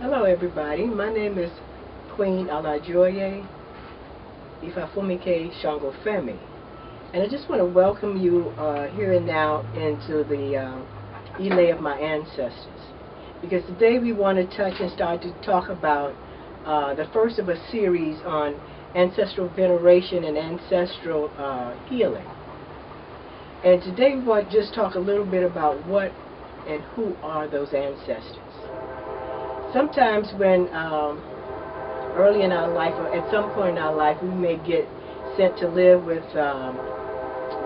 Hello everybody, my name is Queen Alajoye Shango Femi, and I just want to welcome you here and now into the Elay of my ancestors, because today we want to touch and start to talk about the first of a series on ancestral veneration and ancestral healing. And today we want to just talk a little bit about what and who are those ancestors. Sometimes when early in our life, or at some point in our life, we may get sent to live with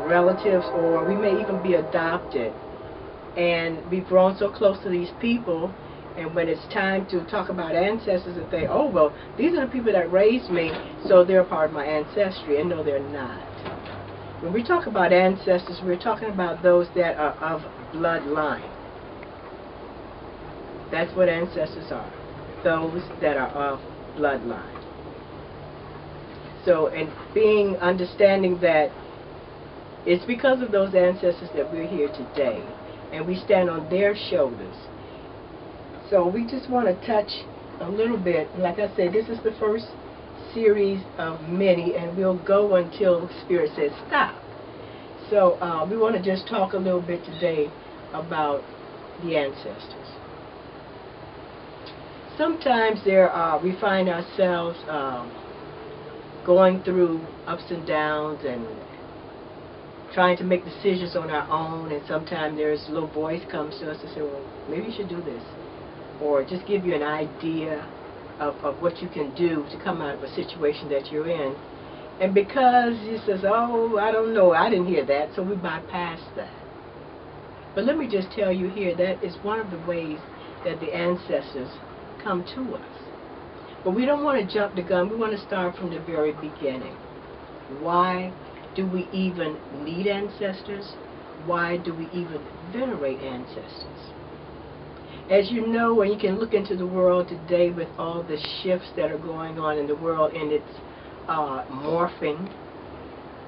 relatives, or we may even be adopted, and we've grown so close to these people, and when it's time to talk about ancestors and say, oh well, these are the people that raised me, so they're a part of my ancestry, and no, they're not. When we talk about ancestors, we're talking about those that are of bloodline. That's what ancestors are, those that are of bloodline. So, and understanding that it's because of those ancestors that we're here today, and we stand on their shoulders. So we just want to touch a little bit. Like I said, this is the first series of many, and we'll go until Spirit says stop. So we want to just talk a little bit today about the ancestors. Sometimes we find ourselves going through ups and downs and trying to make decisions on our own, and sometimes there's a little voice comes to us and say, well, maybe you should do this, or just give you an idea of what you can do to come out of a situation that you're in. And because he says, oh, I don't know, I didn't hear that, so we bypass that. But let me just tell you here, that is one of the ways that the ancestors come to us. But we don't want to jump the gun. We want to start from the very beginning. Why do we even need ancestors? Why do we even venerate ancestors? As you know, when you can look into the world today with all the shifts that are going on in the world, and it's morphing,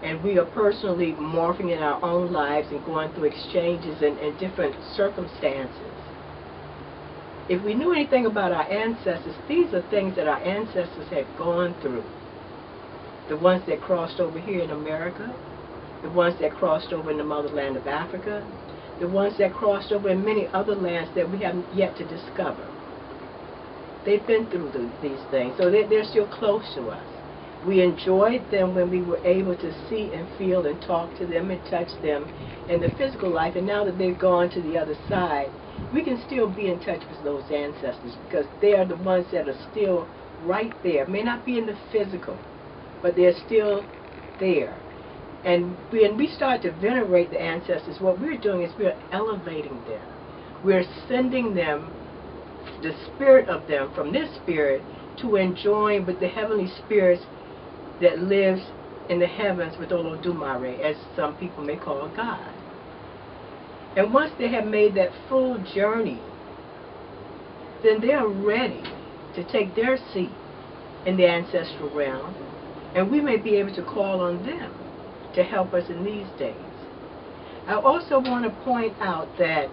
and we are personally morphing in our own lives and going through exchanges and different circumstances. If we knew anything about our ancestors, these are things that our ancestors had gone through. The ones that crossed over here in America, the ones that crossed over in the motherland of Africa, the ones that crossed over in many other lands that we haven't yet to discover. They've been through these things, so they're still close to us. We enjoyed them when we were able to see and feel and talk to them and touch them in the physical life, and now that they've gone to the other side, we can still be in touch with those ancestors, because they are the ones that are still right there. May not be in the physical, but they're still there. And when we start to venerate the ancestors, what we're doing is we're elevating them. We're sending them, the spirit of them, from this spirit to enjoin with the heavenly spirits that lives in the heavens with Olodumare, as some people may call God. And once they have made that full journey, then they are ready to take their seat in the ancestral realm, and we may be able to call on them to help us in these days. I also want to point out that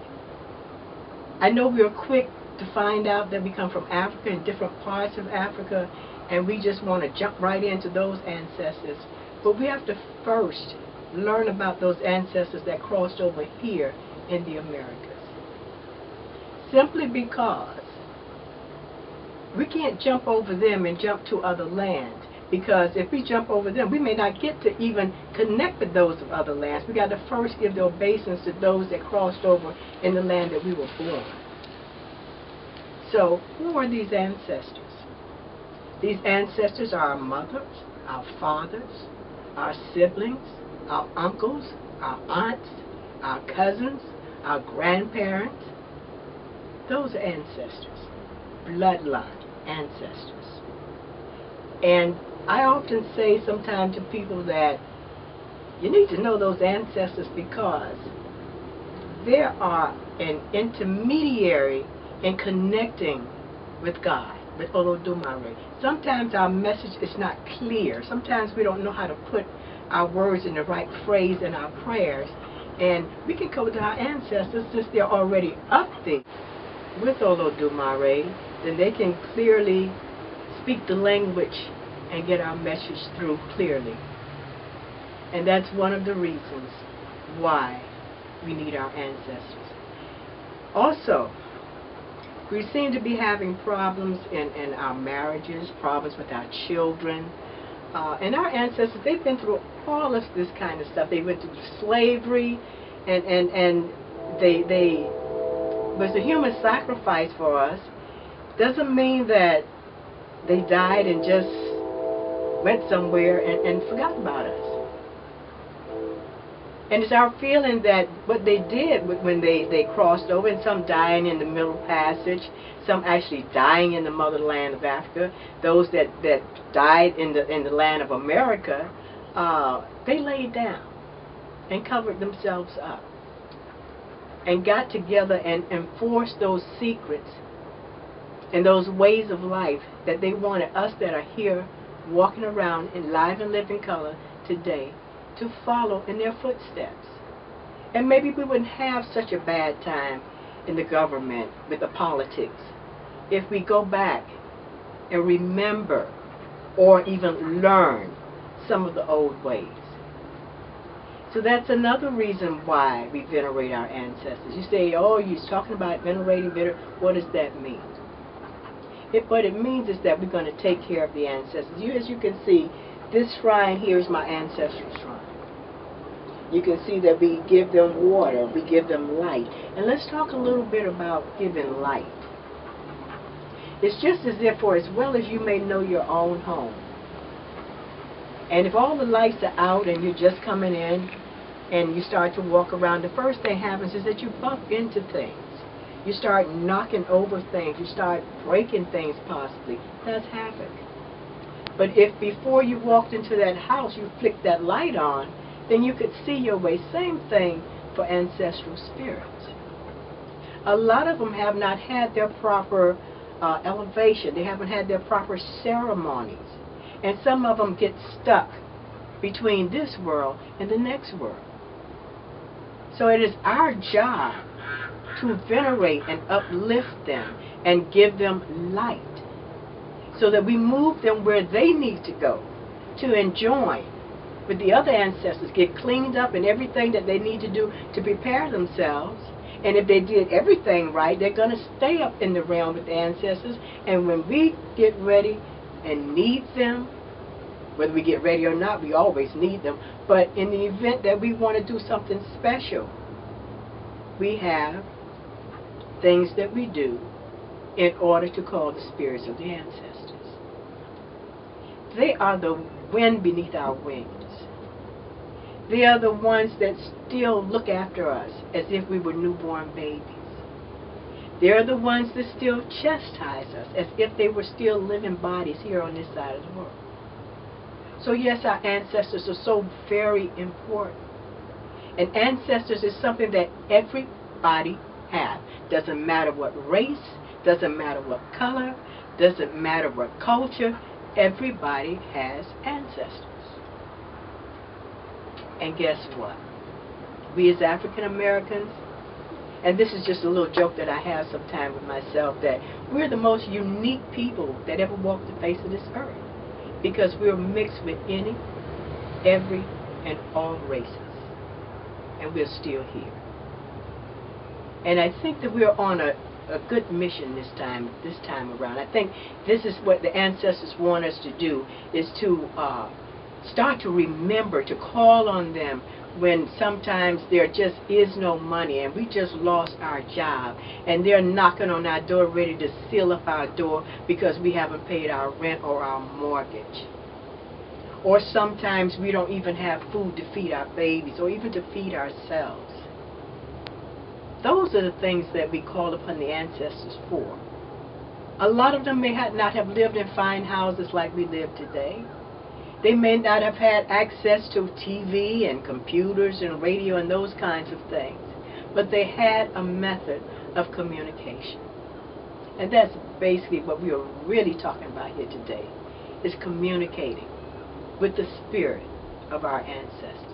I know we are quick to find out that we come from Africa and different parts of Africa, and we just want to jump right into those ancestors. But we have to first learn about those ancestors that crossed over here in the Americas. Simply because we can't jump over them and jump to other lands, because if we jump over them, we may not get to even connect with those of other lands. We got to first give the obeisance to those that crossed over in the land that we were born. So, who are these ancestors? These ancestors are our mothers, our fathers, our siblings, our uncles, our aunts, our cousins, our grandparents. Those are ancestors, bloodline ancestors. And I often say sometimes to people that you need to know those ancestors, because they are an intermediary in connecting with God, with Olodumare. Sometimes our message is not clear. Sometimes we don't know how to put our words in the right phrase in our prayers. And we can go to our ancestors, since they're already up there with Olodumare, then they can clearly speak the language and get our message through clearly. And that's one of the reasons why we need our ancestors. Also, we seem to be having problems in our marriages, problems with our children. And our ancestors, they've been through all of this kind of stuff. They went through slavery, and they was a human sacrifice for us. Doesn't mean that they died and just went somewhere and forgot about us. And it's our feeling that what they did when they crossed over, and some dying in the Middle Passage, some actually dying in the motherland of Africa, those that died in the land of America, they laid down and covered themselves up and got together and enforced those secrets and those ways of life that they wanted us that are here walking around in live and living color today to follow in their footsteps. And maybe we wouldn't have such a bad time in the government with the politics if we go back and remember or even learn some of the old ways. So that's another reason why we venerate our ancestors. You say, oh, you're talking about venerating, what does that mean? What it means is that we're going to take care of the ancestors. As you can see, this shrine here is my ancestral shrine. You can see that we give them water, we give them light. And let's talk a little bit about giving light. It's just as if, for as well as you may know your own home, and if all the lights are out and you're just coming in and you start to walk around, the first thing happens is that you bump into things. You start knocking over things. You start breaking things possibly. That's havoc. But if before you walked into that house you flicked that light on, then you could see your way. Same thing for ancestral spirits. A lot of them have not had their proper elevation. They haven't had their proper ceremonies. And some of them get stuck between this world and the next world. So it is our job to venerate and uplift them and give them light so that we move them where they need to go to enjoy with the other ancestors, get cleaned up and everything that they need to do to prepare themselves. And if they did everything right, they're going to stay up in the realm with the ancestors. And when we get ready and need them, whether we get ready or not, we always need them. But in the event that we want to do something special, we have things that we do in order to call the spirits of the ancestors. They are the wind beneath our wings. They are the ones that still look after us as if we were newborn babies. They are the ones that still chastise us as if they were still living bodies here on this side of the world. So yes, our ancestors are so very important. And ancestors is something that everybody has. Doesn't matter what race, doesn't matter what color, doesn't matter what culture, everybody has ancestors. And guess what? We as African Americans, and this is just a little joke that I have sometimes with myself, that we're the most unique people that ever walked the face of this earth. Because we're mixed with any, every, and all races. And we're still here. And I think that we're on a good mission this time around. I think this is what the ancestors want us to do, is to start to remember to call on them when sometimes there just is no money and we just lost our job and they're knocking on our door ready to seal up our door because we haven't paid our rent or our mortgage. Or sometimes we don't even have food to feed our babies or even to feed ourselves. Those are the things that we call upon the ancestors for. A lot of them may not have lived in fine houses like we live today. They may not have had access to TV and computers and radio and those kinds of things. But they had a method of communication. And that's basically what we are really talking about here today, is communicating with the spirit of our ancestors.